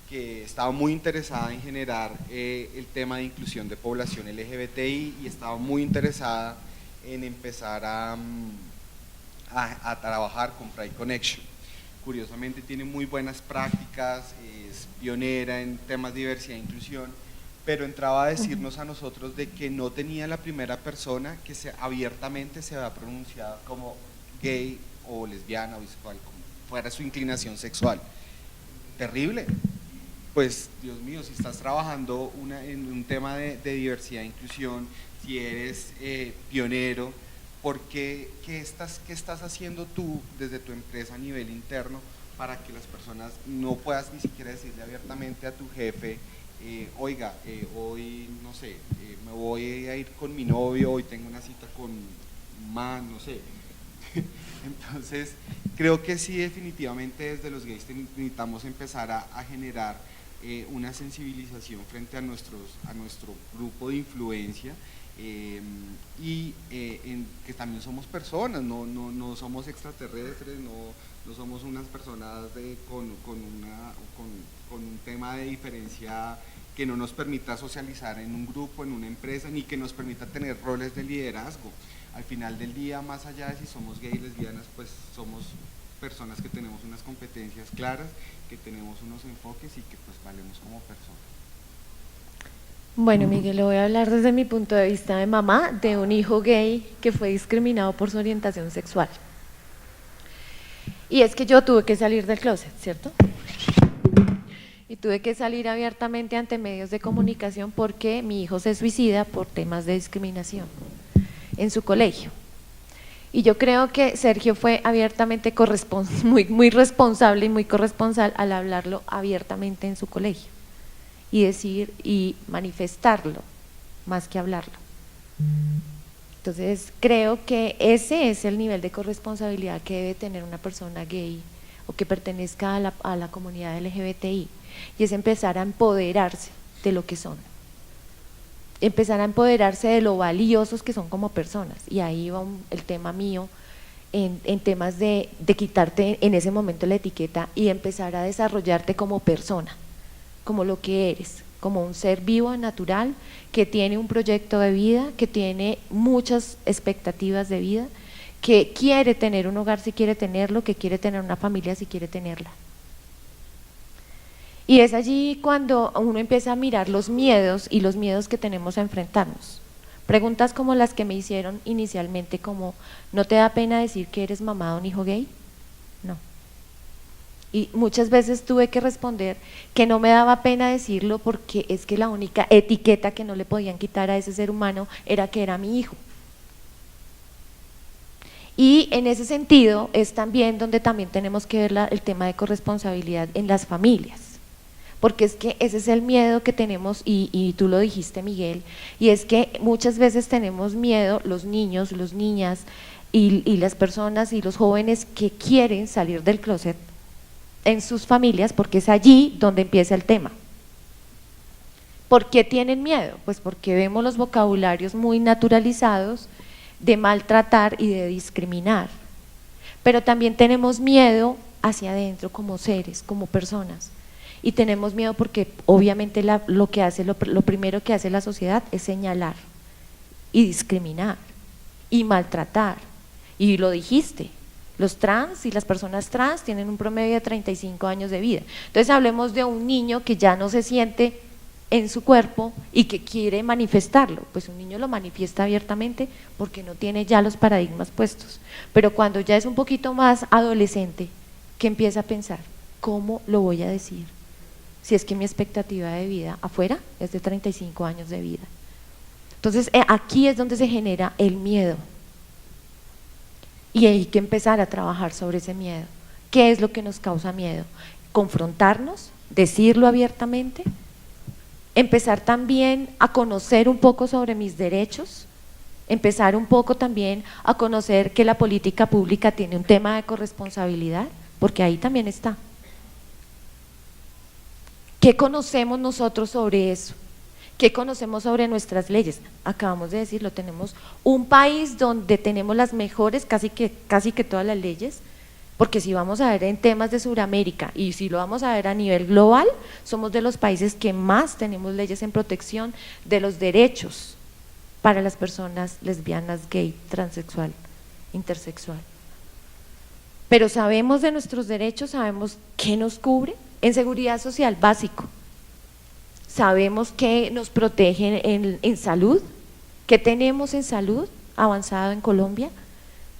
que estaba muy interesada en generar el tema de inclusión de población LGBTI y estaba muy interesada en empezar a trabajar con Pride Connection. Curiosamente tiene muy buenas prácticas, es pionera en temas de diversidad e inclusión, pero entraba a decirnos a nosotros de que no tenía la primera persona que abiertamente se había pronunciado como gay o lesbiana o bisexual, como fuera su inclinación sexual. Terrible. Pues Dios mío, si estás trabajando en un tema de diversidad e inclusión, si eres pionero, ¿qué estás haciendo tú desde tu empresa a nivel interno para que las personas no puedas ni siquiera decirle abiertamente a tu jefe, oiga, hoy no sé, me voy a ir con mi novio, hoy tengo una cita con un man, no sé, Entonces, creo que sí, definitivamente desde los gays necesitamos empezar a generar una sensibilización frente a nuestro grupo de influencia, que también somos personas, no somos extraterrestres, no somos unas personas con un tema de diferencia que no nos permita socializar en un grupo, en una empresa, ni que nos permita tener roles de liderazgo. Al final del día, más allá de si somos gays, lesbianas, pues somos personas que tenemos unas competencias claras, que tenemos unos enfoques y que pues valemos como personas. Bueno, Miguel, le voy a hablar desde mi punto de vista de mamá de un hijo gay que fue discriminado por su orientación sexual. Y es que yo tuve que salir del closet, ¿cierto? Y tuve que salir abiertamente ante medios de comunicación porque mi hijo se suicida por temas de discriminación en su colegio. Y yo creo que Sergio fue abiertamente muy responsable y muy corresponsal al hablarlo abiertamente en su colegio y decir y manifestarlo más que hablarlo. Entonces creo que ese es el nivel de corresponsabilidad que debe tener una persona gay o que pertenezca a la comunidad LGBTI, y es empezar a empoderarse de lo que son, empezar a empoderarse de lo valiosos que son como personas. Y ahí va el tema mío en temas de quitarte en ese momento la etiqueta y empezar a desarrollarte como persona, como lo que eres, como un ser vivo, natural, que tiene un proyecto de vida, que tiene muchas expectativas de vida, que quiere tener un hogar si quiere tenerlo, que quiere tener una familia si quiere tenerla. Y es allí cuando uno empieza a mirar los miedos y los miedos que tenemos a enfrentarnos. Preguntas como las que me hicieron inicialmente, como ¿no te da pena decir que eres mamá de un hijo gay? No. Y muchas veces tuve que responder que no me daba pena decirlo porque es que la única etiqueta que no le podían quitar a ese ser humano era que era mi hijo. Y en ese sentido es también donde también tenemos que ver el tema de corresponsabilidad en las familias, porque es que ese es el miedo que tenemos y tú lo dijiste, Miguel, y es que muchas veces tenemos miedo los niños, las niñas y las personas y los jóvenes que quieren salir del closet en sus familias, porque es allí donde empieza el tema. ¿Por qué tienen miedo? Pues porque vemos los vocabularios muy naturalizados de maltratar y de discriminar, pero también tenemos miedo hacia adentro como seres, como personas, y tenemos miedo porque obviamente lo primero que hace la sociedad es señalar y discriminar y maltratar. Y lo dijiste, los trans y las personas trans tienen un promedio de 35 años de vida. Entonces hablemos de un niño que ya no se siente en su cuerpo y que quiere manifestarlo. Pues un niño lo manifiesta abiertamente porque no tiene ya los paradigmas puestos. Pero cuando ya es un poquito más adolescente, que empieza a pensar, ¿cómo lo voy a decir? Si es que mi expectativa de vida afuera es de 35 años de vida. Entonces aquí es donde se genera el miedo. Y hay que empezar a trabajar sobre ese miedo. ¿Qué es lo que nos causa miedo? Confrontarnos, decirlo abiertamente, empezar también a conocer un poco sobre mis derechos, empezar un poco también a conocer que la política pública tiene un tema de corresponsabilidad, porque ahí también está. ¿Qué conocemos nosotros sobre eso? ¿Qué conocemos sobre nuestras leyes? Acabamos de decirlo, tenemos un país donde tenemos las mejores, casi que todas las leyes, porque si vamos a ver en temas de Sudamérica y si lo vamos a ver a nivel global, somos de los países que más tenemos leyes en protección de los derechos para las personas lesbianas, gay, transexual, intersexual. Pero sabemos de nuestros derechos, sabemos qué nos cubre en seguridad social básico. Sabemos que nos protegen en salud, que tenemos en salud avanzado en Colombia,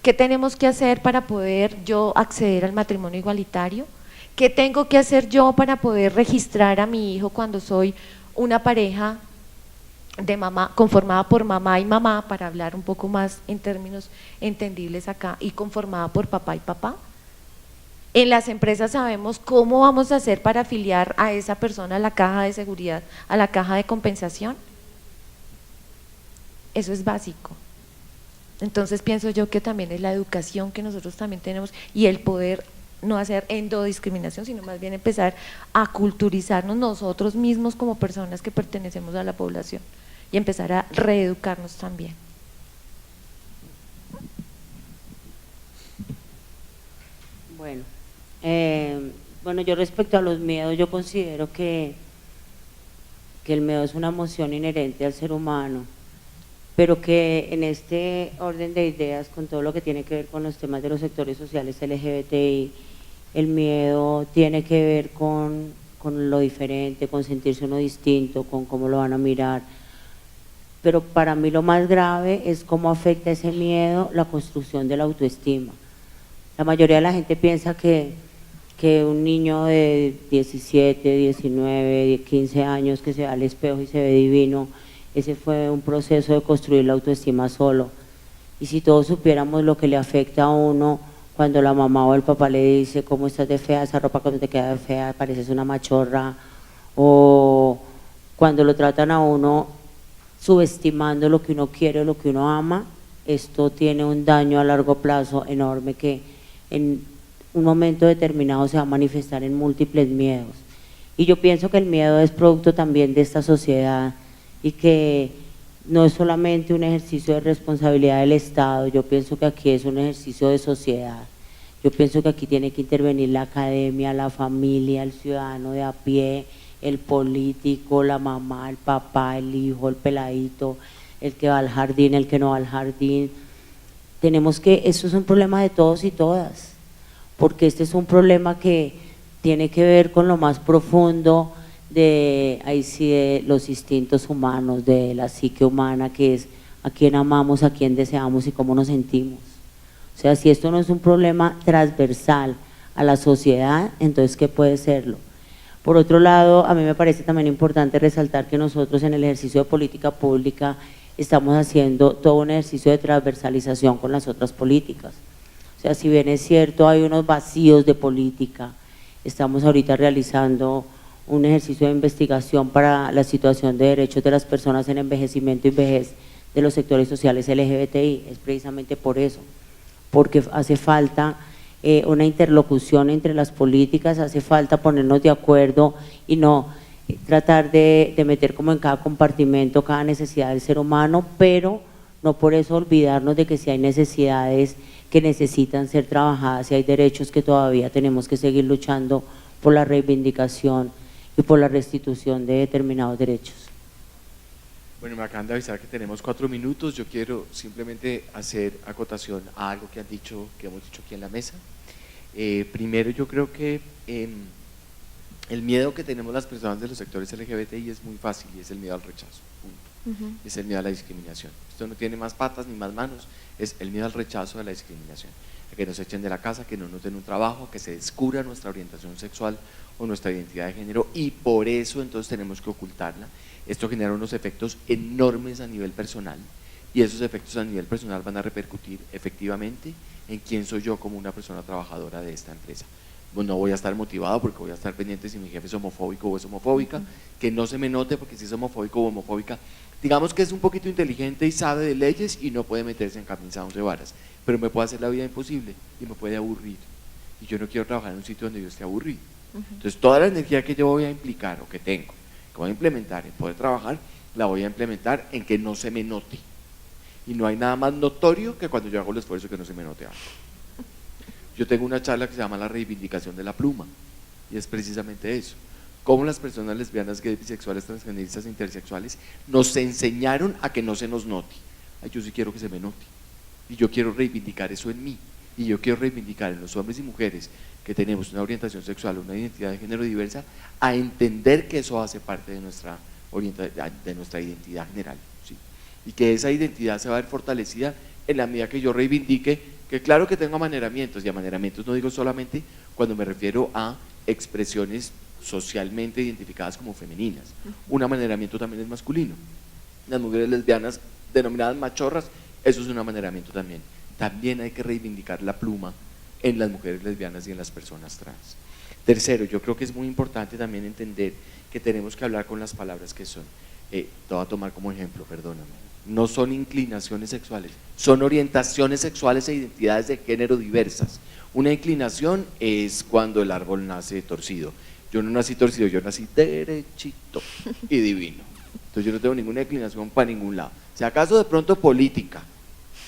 qué tenemos que hacer para poder yo acceder al matrimonio igualitario, qué tengo que hacer yo para poder registrar a mi hijo cuando soy una pareja de mamá, conformada por mamá y mamá, para hablar un poco más en términos entendibles acá, y conformada por papá y papá. En las empresas sabemos cómo vamos a hacer para afiliar a esa persona a la caja de seguridad, a la caja de compensación. Eso es básico. Entonces pienso yo que también es la educación que nosotros también tenemos y el poder no hacer endodiscriminación, sino más bien empezar a culturizarnos nosotros mismos como personas que pertenecemos a la población y empezar a reeducarnos también. Bueno, yo respecto a los miedos, yo considero que el miedo es una emoción inherente al ser humano, pero que en este orden de ideas, con todo lo que tiene que ver con los temas de los sectores sociales LGBTI, el miedo tiene que ver con lo diferente, con sentirse uno distinto, con cómo lo van a mirar. Pero para mí lo más grave es cómo afecta ese miedo la construcción de la autoestima. La mayoría de la gente piensa que un niño de 17, 19, 15 años que se ve al espejo y se ve divino, ese fue un proceso de construir la autoestima solo. Y si todos supiéramos lo que le afecta a uno cuando la mamá o el papá le dice cómo estás de fea, esa ropa cuando te queda de fea, pareces una machorra, o cuando lo tratan a uno subestimando lo que uno quiere o lo que uno ama, esto tiene un daño a largo plazo enorme que en un momento determinado se va a manifestar en múltiples miedos. Y yo pienso que el miedo es producto también de esta sociedad y que no es solamente un ejercicio de responsabilidad del Estado, yo pienso que aquí es un ejercicio de sociedad. Yo pienso que aquí tiene que intervenir la academia, la familia, el ciudadano de a pie, el político, la mamá, el papá, el hijo, el peladito, el que va al jardín, el que no va al jardín. Eso es un problema de todos y todas, porque este es un problema que tiene que ver con lo más profundo de los instintos humanos, de la psique humana, que es a quién amamos, a quién deseamos y cómo nos sentimos. O sea, si esto no es un problema transversal a la sociedad, entonces ¿qué puede serlo? Por otro lado, a mí me parece también importante resaltar que nosotros en el ejercicio de política pública estamos haciendo todo un ejercicio de transversalización con las otras políticas. O sea, si bien es cierto, hay unos vacíos de política, estamos ahorita realizando un ejercicio de investigación para la situación de derechos de las personas en envejecimiento y vejez de los sectores sociales LGBTI, es precisamente por eso, porque hace falta una interlocución entre las políticas, hace falta ponernos de acuerdo y no tratar de meter como en cada compartimento cada necesidad del ser humano, pero no por eso olvidarnos de que si hay necesidades que necesitan ser trabajadas, si hay derechos que todavía tenemos que seguir luchando por la reivindicación y por la restitución de determinados derechos. Bueno, me acaban de avisar que tenemos 4 minutos. Yo quiero simplemente hacer acotación a algo que han dicho, que hemos dicho aquí en la mesa. Primero, yo creo que el miedo que tenemos las personas de los sectores LGBTI es muy fácil y es el miedo al rechazo, punto. Es el miedo a la discriminación. Esto no tiene más patas ni más manos, es el miedo al rechazo de la discriminación, a que nos echen de la casa, que no nos den un trabajo, que se descubra nuestra orientación sexual o nuestra identidad de género, y por eso entonces tenemos que ocultarla. Esto genera unos efectos enormes a nivel personal, y esos efectos a nivel personal van a repercutir efectivamente en quién soy yo como una persona trabajadora de esta empresa. No voy a estar motivado porque voy a estar pendiente si mi jefe es homofóbico o es homofóbica, que no se me note porque si es homofóbico o homofóbica, digamos que es un poquito inteligente y sabe de leyes y no puede meterse en camisa de varas, pero me puede hacer la vida imposible y me puede aburrir, y yo no quiero trabajar en un sitio donde yo esté aburrido. Entonces toda la energía que yo voy a implicar o que tengo, que voy a implementar en poder trabajar, la voy a implementar en que no se me note, y no hay nada más notorio que cuando yo hago el esfuerzo que no se me note algo. Yo tengo una charla que se llama la reivindicación de la pluma, y es precisamente eso, cómo las personas lesbianas, gays, bisexuales, transgeneristas, intersexuales nos enseñaron a que no se nos note. Ay, yo sí quiero que se me note, y yo quiero reivindicar eso en mí, y yo quiero reivindicar en los hombres y mujeres que tenemos una orientación sexual, una identidad de género diversa, a entender que eso hace parte de nuestra identidad general, ¿sí? Y que esa identidad se va a ver fortalecida en la medida que yo reivindique que claro que tengo amaneramientos, y amaneramientos no digo solamente cuando me refiero a expresiones socialmente identificadas como femeninas. Un amaneramiento también es masculino. Las mujeres lesbianas denominadas machorras, eso es un amaneramiento también. También hay que reivindicar la pluma en las mujeres lesbianas y en las personas trans. Tercero, yo creo que es muy importante también entender que tenemos que hablar con las palabras que son. Te voy a tomar como ejemplo, perdóname. no son inclinaciones sexuales, son orientaciones sexuales e identidades de género diversas. Una inclinación es cuando el árbol nace torcido. Yo no nací torcido, yo nací derechito y divino. Entonces yo no tengo ninguna inclinación para ningún lado. Si acaso de pronto política,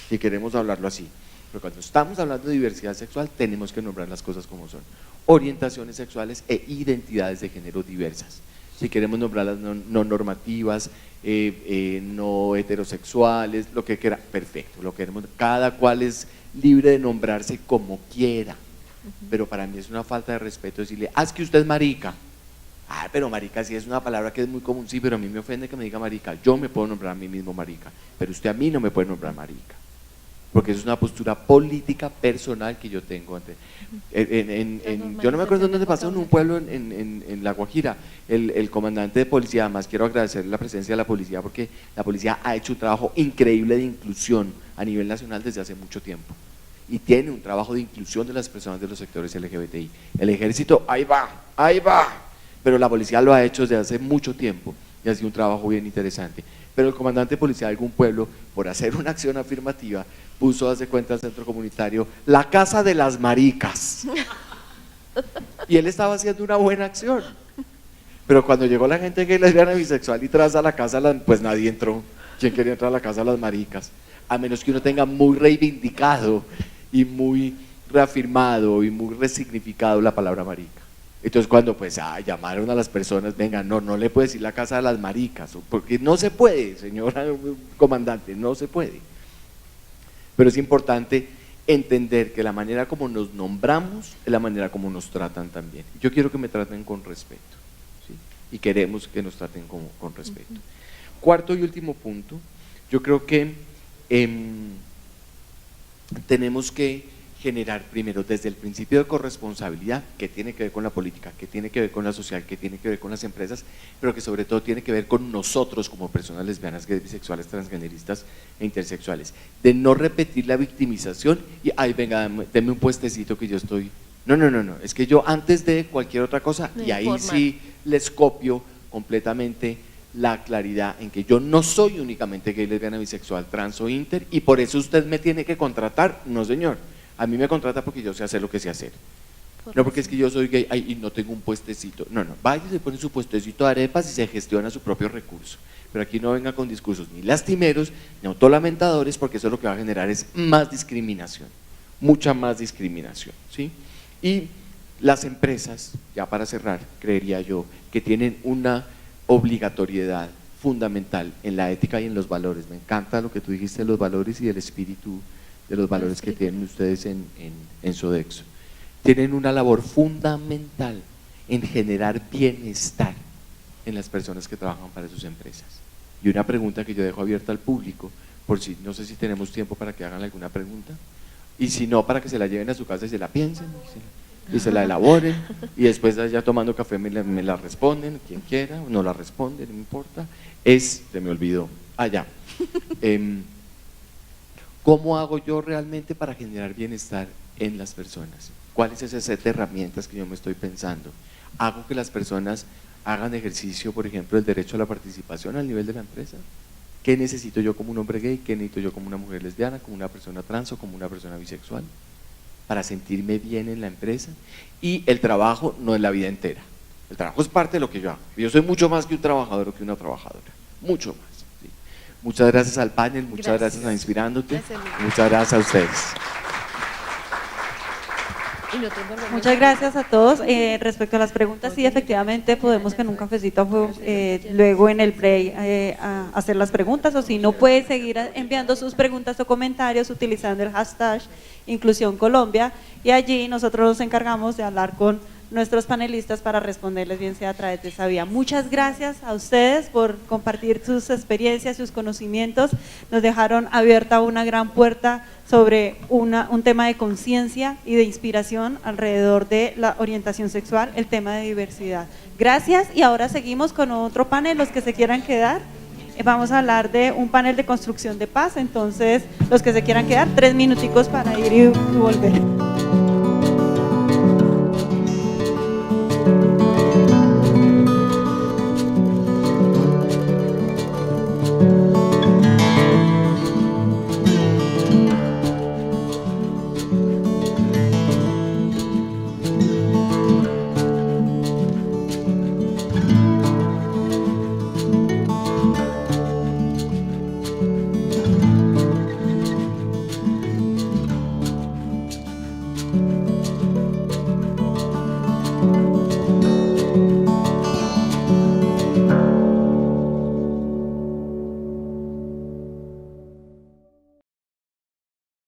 si queremos hablarlo así, pero cuando estamos hablando de diversidad sexual tenemos que nombrar las cosas como son. Orientaciones sexuales e identidades de género diversas. Si queremos nombrarlas no normativas, no heterosexuales, lo que quiera, perfecto, lo queremos, cada cual es libre de nombrarse como quiera, pero para mí es una falta de respeto decirle, es que usted es marica. Pero marica sí es una palabra que es muy común, sí, pero a mí me ofende que me diga marica. Yo me puedo nombrar a mí mismo marica, pero usted a mí no me puede nombrar marica, porque eso es una postura política personal que yo tengo ante, yo no me acuerdo dónde pasó, en un pueblo en La Guajira, el comandante de policía, además quiero agradecer la presencia de la policía, porque la policía ha hecho un trabajo increíble de inclusión a nivel nacional desde hace mucho tiempo, y tiene un trabajo de inclusión de las personas de los sectores LGBTI. El ejército, ahí va, pero la policía lo ha hecho desde hace mucho tiempo, y ha sido un trabajo bien interesante. Pero el comandante de policía de algún pueblo, por hacer una acción afirmativa, puso, hace cuenta, al centro comunitario, la casa de las maricas. Y él estaba haciendo una buena acción. Pero cuando llegó la gente gay, lesbiana, bisexual y trans a la casa, pues nadie entró. ¿Quién quería entrar a la casa de las maricas? A menos que uno tenga muy reivindicado y muy reafirmado y muy resignificado la palabra marica. Entonces cuando pues llamaron a las personas, venga, no le puede decir la casa de las maricas, porque no se puede, señora comandante, no se puede. Pero es importante entender que la manera como nos nombramos es la manera como nos tratan también. Yo quiero que me traten con respeto, ¿sí? Y queremos que nos traten con respeto. Cuarto y último punto, yo creo que tenemos que generar primero desde el principio de corresponsabilidad, que tiene que ver con la política, que tiene que ver con la social, que tiene que ver con las empresas, pero que sobre todo tiene que ver con nosotros como personas lesbianas, gays, bisexuales, transgeneristas e intersexuales, de no repetir la victimización y venga, deme un puestecito que yo estoy, no, es que yo antes de cualquier otra cosa, y ahí sí les copio completamente la claridad en que yo no soy únicamente gay, lesbiana, bisexual, trans o inter, y por eso usted me tiene que contratar. No, señor, a mí me contrata porque yo sé hacer lo que sé hacer, no porque es que yo soy gay y no tengo un puestecito. No, vaya y se pone su puestecito de arepas y se gestiona su propio recurso, pero aquí no venga con discursos ni lastimeros ni autolamentadores, porque eso lo que va a generar es más discriminación, mucha más discriminación, ¿sí? Y las empresas, ya para cerrar, creería yo que tienen una obligatoriedad fundamental en la ética y en los valores. Me encanta lo que tú dijiste de los valores y del espíritu de los valores que tienen ustedes en Sodexo. Tienen una labor fundamental en generar bienestar en las personas que trabajan para sus empresas. Y una pregunta que yo dejo abierta al público, por si, no sé si tenemos tiempo para que hagan alguna pregunta, y si no, para que se la lleven a su casa y se la piensen, y se la elaboren, y después ya tomando café me la responden, quien quiera, o no la responde, no me importa. Se me olvidó, ya. ¿Cómo hago yo realmente para generar bienestar en las personas? ¿Cuál es ese set de herramientas que yo me estoy pensando? ¿Hago que las personas hagan ejercicio, por ejemplo, del derecho a la participación al nivel de la empresa? ¿Qué necesito yo como un hombre gay? ¿Qué necesito yo como una mujer lesbiana, como una persona trans o como una persona bisexual? Para sentirme bien en la empresa. Y el trabajo no es la vida entera. El trabajo es parte de lo que yo hago. Yo soy mucho más que un trabajador o que una trabajadora, mucho más. ¿Sí? Muchas gracias al panel, muchas gracias a Inspirándote, muchas gracias a ustedes. Muchas gracias a todos. Respecto a las preguntas, sí, efectivamente podemos en un cafecito luego en el break hacer las preguntas, o si no, puede seguir enviando sus preguntas o comentarios utilizando el hashtag Inclusión Colombia, y allí nosotros nos encargamos de hablar con nuestros panelistas para responderles, bien sea a través de esa vía. Muchas gracias a ustedes por compartir sus experiencias, sus conocimientos. Nos dejaron abierta una gran puerta sobre un tema de conciencia y de inspiración alrededor de la orientación sexual, el tema de diversidad. Gracias, y ahora seguimos con otro panel, los que se quieran quedar. Vamos a hablar de un panel de construcción de paz, entonces los que se quieran quedar, 3 minuticos para ir y volver.